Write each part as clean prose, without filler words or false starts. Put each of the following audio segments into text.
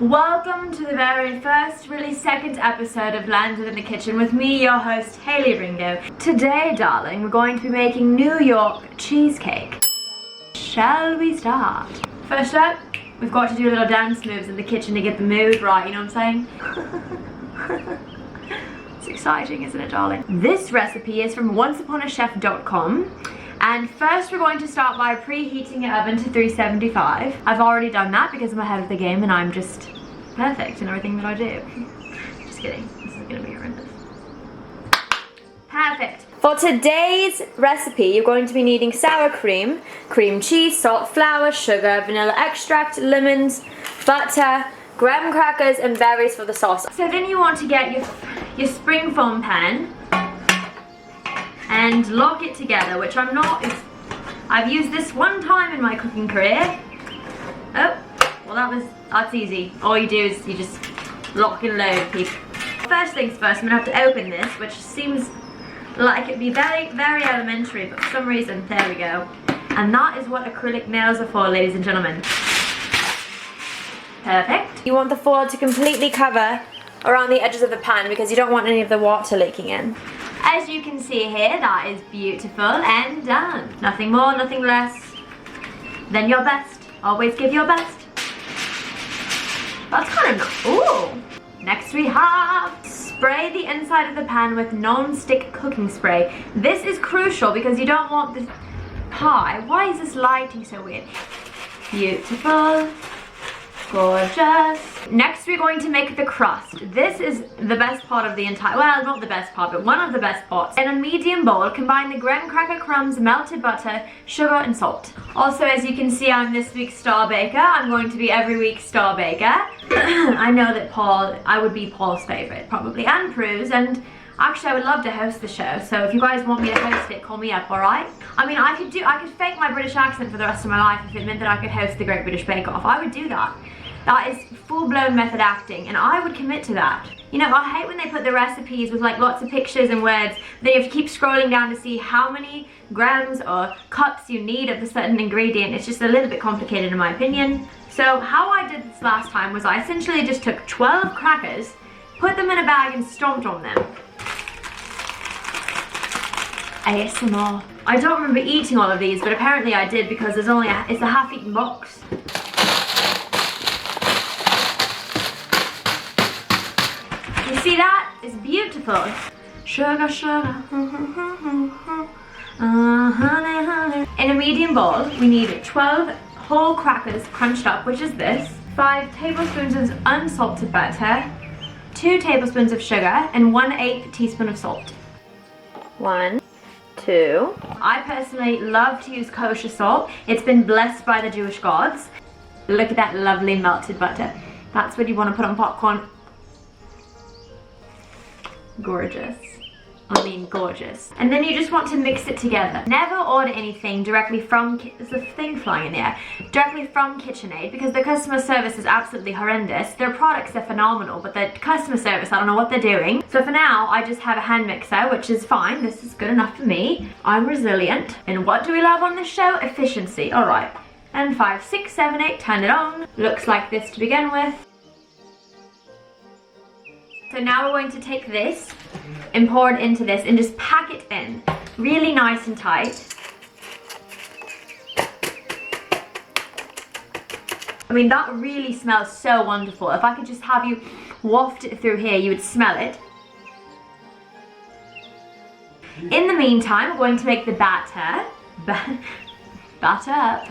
Welcome to the very first, really second episode of Landed in the Kitchen with me, your host, Hayley Ringo. Today, darling, we're going to be making New York cheesecake. Shall we start? First up, we've got to do little dance moves in the kitchen to get the mood right, you know what I'm saying? It's exciting, isn't it, darling? This recipe is from onceuponachef.com. And first we're going to start by preheating your oven to 375. I've already done that because I'm ahead of the game and I'm just perfect in everything that I do. Just kidding, this is gonna be horrendous. Perfect. For today's recipe, you're going to be needing sour cream, cream cheese, salt, flour, sugar, vanilla extract, lemons, butter, graham crackers, and berries for the sauce. So then you want to get your spring foam pan and lock it together, which I've used this one time in my cooking career. Oh, well that's easy. All you do is you just lock and load, people. First things first, I'm gonna have to open this, which seems like it'd be very, very elementary, but for some reason, there we go. And that is what acrylic nails are for, ladies and gentlemen. Perfect. You want the foil to completely cover around the edges of the pan because you don't want any of the water leaking in. As you can see here, that is beautiful and done. Nothing more, nothing less than your best. Always give your best. That's kind of nice. Ooh. Next we have spray the inside of the pan with non-stick cooking spray. This is crucial because you don't want this pie. Why is this lighting so weird? Beautiful. Gorgeous. Next we're going to make the crust. This is the best part of the entire, well, not the best part, but one of the best parts. In a medium bowl, combine the graham cracker crumbs, melted butter, sugar, and salt. Also, as you can see, I'm this week's star baker. I'm going to be every week's star baker. I know that I would be Paul's favorite, probably, and Prue's, and actually I would love to host the show, so if you guys want me to host it, call me up, alright? I mean, I could fake my British accent for the rest of my life if it meant that I could host the Great British Bake Off. I would do that. That is full-blown method acting, and I would commit to that. You know, I hate when they put the recipes with like lots of pictures and words, then you have to keep scrolling down to see how many grams or cups you need of a certain ingredient. It's just a little bit complicated in my opinion. So how I did this last time was I essentially just took 12 crackers, put them in a bag and stomped on them. ASMR. I don't remember eating all of these, but apparently I did because it's a half-eaten box. You see that? It's beautiful. Sugar, sugar. Honey, honey. In a medium bowl, we need 12 whole crackers crunched up, which is this, 5 tablespoons of unsalted butter, 2 tablespoons of sugar, and 1/8 teaspoon of salt. 1, 2. I personally love to use kosher salt. It's been blessed by the Jewish gods. Look at that lovely melted butter. That's what you want to put on popcorn. Gorgeous. I mean gorgeous. And then you just want to mix it together. Never order anything directly from, there's a thing flying in the air, directly from KitchenAid because the customer service is absolutely horrendous. Their products are phenomenal, but the customer service, I don't know what they're doing. So for now, I just have a hand mixer, which is fine. This is good enough for me. I'm resilient. And what do we love on this show? Efficiency. All right. And 5, 6, 7, 8, turn it on. Looks like this to begin with. So now we're going to take this and pour it into this and just pack it in really nice and tight. I mean, that really smells so wonderful. If I could just have you waft it through here, you would smell it. In the meantime, we're going to make the batter. Batter up.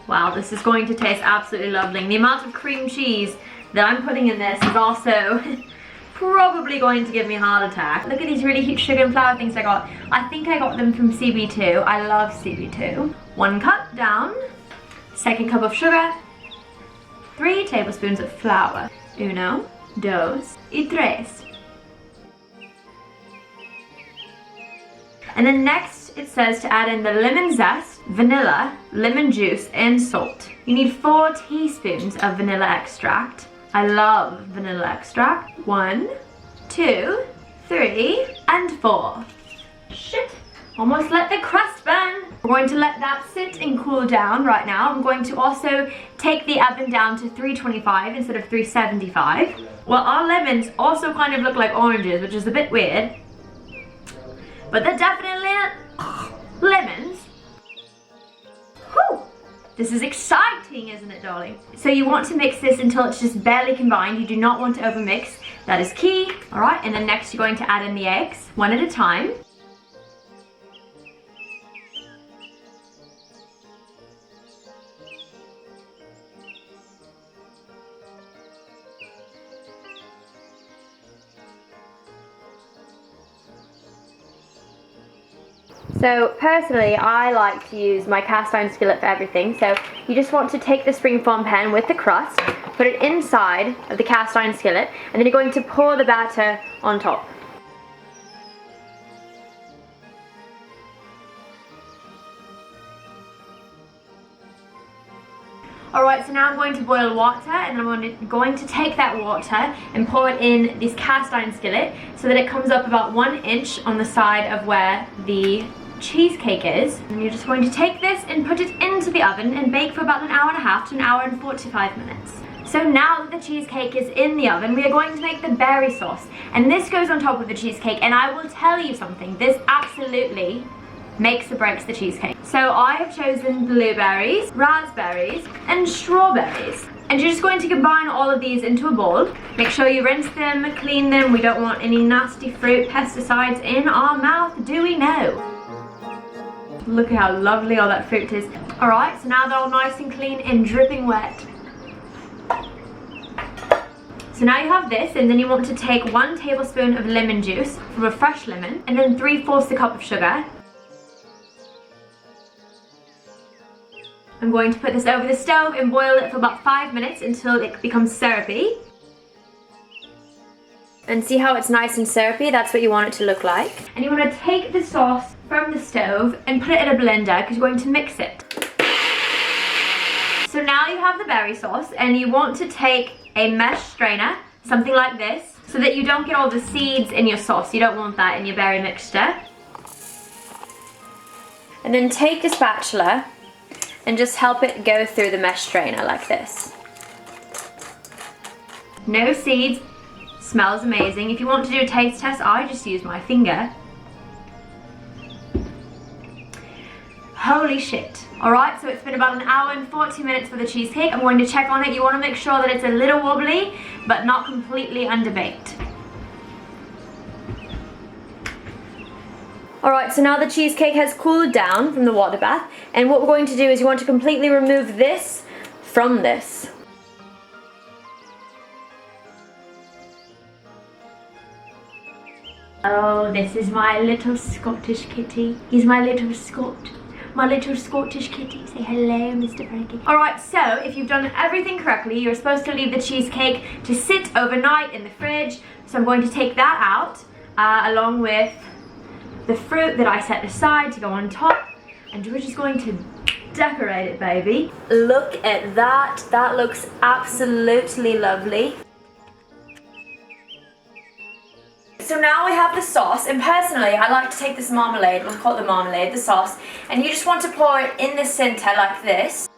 Wow, this is going to taste absolutely lovely. And the amount of cream cheese that I'm putting in this is also probably going to give me a heart attack. Look at these really cute sugar and flour things I got. I think I got them from CB2. I love CB2. 1 cup down. 2nd cup of sugar. 3 tablespoons of flour. 1, 2, y 3. And then next it says to add in the lemon zest, vanilla, lemon juice, and salt. You need 4 teaspoons of vanilla extract. I love vanilla extract. 1, 2, 3, and 4. Shit. Almost let the crust burn. We're going to let that sit and cool down right now. I'm going to also take the oven down to 325 instead of 375. Well, our lemons also kind of look like oranges, which is a bit weird. But they're definitely lemons. Whew. This is exciting, isn't it, darling? So you want to mix this until it's just barely combined. You do not want to overmix. That is key. All right, and then next you're going to add in the eggs, one at a time. So personally, I like to use my cast iron skillet for everything. So you just want to take the springform pan with the crust, put it inside of the cast iron skillet, and then you're going to pour the batter on top. Alright, so now I'm going to boil water, and I'm going to take that water and pour it in this cast iron skillet so that it comes up about 1 inch on the side of where the cheesecake is. And you're just going to take this and put it into the oven and bake for about 1.5 hours to 1 hour and 45 minutes. So now that the cheesecake is in the oven, we are going to make the berry sauce. And this goes on top of the cheesecake, and I will tell you something, this absolutely makes or breaks the cheesecake. So I have chosen blueberries, raspberries, and strawberries. And you're just going to combine all of these into a bowl. Make sure you rinse them, clean them. We don't want any nasty fruit, pesticides in our mouth, do we know? Look at how lovely all that fruit is. Alright, so now they're all nice and clean and dripping wet. So now you have this, and then you want to take 1 tablespoon of lemon juice from a fresh lemon, and then 3/4 a cup of sugar. I'm going to put this over the stove and boil it for about 5 minutes until it becomes syrupy. And see how it's nice and syrupy? That's what you want it to look like. And you want to take the sauce from the stove and put it in a blender because you're going to mix it. So now you have the berry sauce, and you want to take a mesh strainer, something like this, so that you don't get all the seeds in your sauce. You don't want that in your berry mixture. And then take a spatula and just help it go through the mesh strainer like this. No seeds, smells amazing. If you want to do a taste test, I just use my finger. Holy shit. Alright, so it's been about 1 hour and 40 minutes for the cheesecake. I'm going to check on it. You want to make sure that it's a little wobbly, but not completely underbaked. Alright, so now the cheesecake has cooled down from the water bath, and what we're going to do is you want to completely remove this from this. Oh, this is my little Scottish kitty. He's my little Scottish kitty. Say hello, Mr. Frankie. Alright, so if you've done everything correctly, you're supposed to leave the cheesecake to sit overnight in the fridge. So I'm going to take that out, along with the fruit that I set aside to go on top, and we're just going to decorate it, baby. Look at that. That looks absolutely lovely. So now we have the sauce, and personally I like to take this marmalade, we'll call it the marmalade, the sauce, and you just want to pour it in the center like this.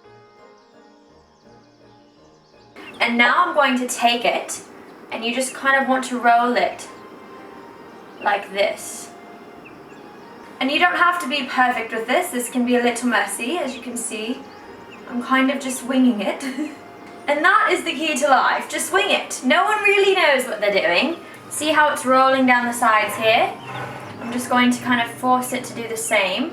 And now I'm going to take it, and you just kind of want to roll it like this. And you don't have to be perfect with this. This can be a little messy, as you can see. I'm kind of just winging it. And that is the key to life, just wing it. No one really knows what they're doing. See how it's rolling down the sides here? I'm just going to kind of force it to do the same.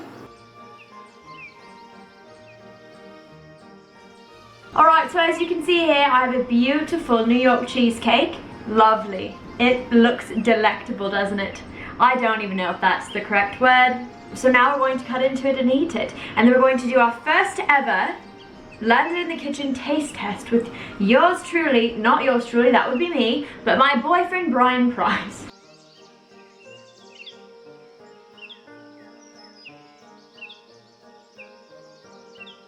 Alright, so as you can see here, I have a beautiful New York cheesecake. Lovely. It looks delectable, doesn't it? I don't even know if that's the correct word. So now we're going to cut into it and eat it. And then we're going to do our first ever landed in the kitchen taste test with yours truly, not yours truly, that would be me, but my boyfriend Brian Price.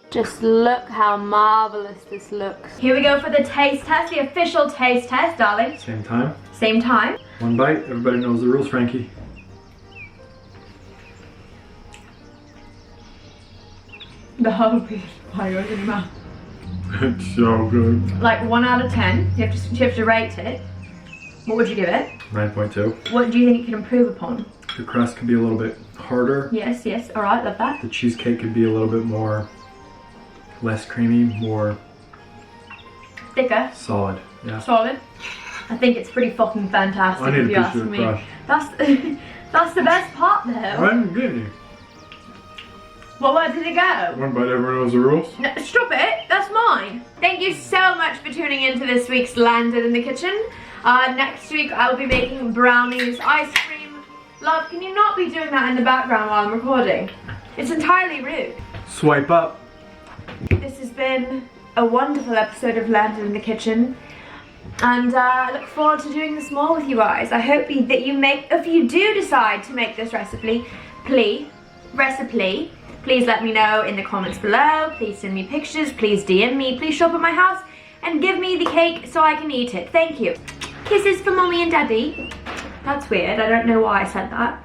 Just look how marvelous this looks. Here we go for the taste test, the official taste test, darling. Same time? Same time. 1 bite, everybody knows the rules, Frankie. the whole piece of pie goes in your mouth. It's so good. Like 1 out of 10. You have to rate it. What would you give it? 9.2. What do you think it could improve upon? The crust could be a little bit harder. Yes, yes. All right, love that. The cheesecake could be a little bit more, less creamy, more thicker. solid. Yeah. Solid. I think it's pretty fucking fantastic. I need if you a ask piece of me. crust. That's the best part though. I'm getting. Well, where did it go? One bite, everyone knows the rules. No, stop it, that's mine. Thank you so much for tuning into this week's Landed in the Kitchen. Next week I will be making brownies, ice cream. Love, can you not be doing that in the background while I'm recording? It's entirely rude. Swipe up. This has been a wonderful episode of Landed in the Kitchen. And I look forward to doing this more with you guys. I hope that you if you do decide to make this recipe, please let me know in the comments below. Please send me pictures, please DM me, please show up at my house and give me the cake so I can eat it. Thank you. Kisses for mommy and daddy. That's weird, I don't know why I said that.